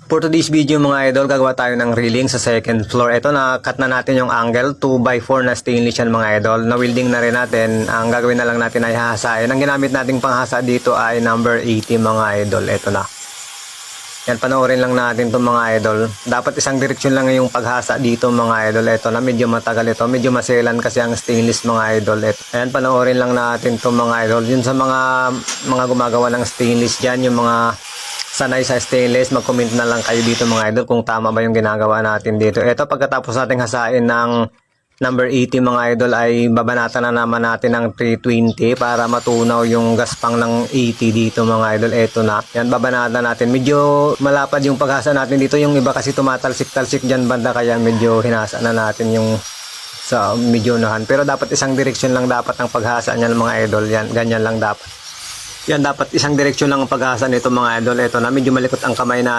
For today's video mga idol, gagawa tayo ng railing sa second floor. Ito na, cut na natin yung angle, 2x4 na stainless yan mga idol. Na-welding na rin natin. Ang gagawin na lang natin ay hahasain. Ang ginamit nating panghasa dito ay number 80 mga idol. Ito na. Yan, panoorin lang natin itong mga idol. Dapat isang direksyon lang yung paghasa dito mga idol. Ito na, medyo matagal ito. Medyo maselan kasi ang stainless mga idol. Ito. Ayan, panoorin lang natin itong mga idol. Yun sa mga gumagawa ng stainless dyan, yung mga sanay sa stainless, mag-comment na lang kayo dito mga idol kung tama ba yung ginagawa natin dito. Ito, pagkatapos natin hasain ng number 80 mga idol, ay babanatan na naman natin ng 320 para matunaw yung gaspang ng 80 dito mga idol. Ito na, yan, babanatan natin. Medyo malapad yung paghasa natin dito, yung iba kasi tumatalsik-talsik dyan banda, kaya medyo hinasa na natin yung sa medyo nahan. Pero dapat isang direksyon lang dapat ang paghasa niyan mga idol. Yan, ganyan lang dapat. Yan, dapat isang direksyon lang ang paghasa nito mga idol. Ito na, medyo malikot ang kamay natin.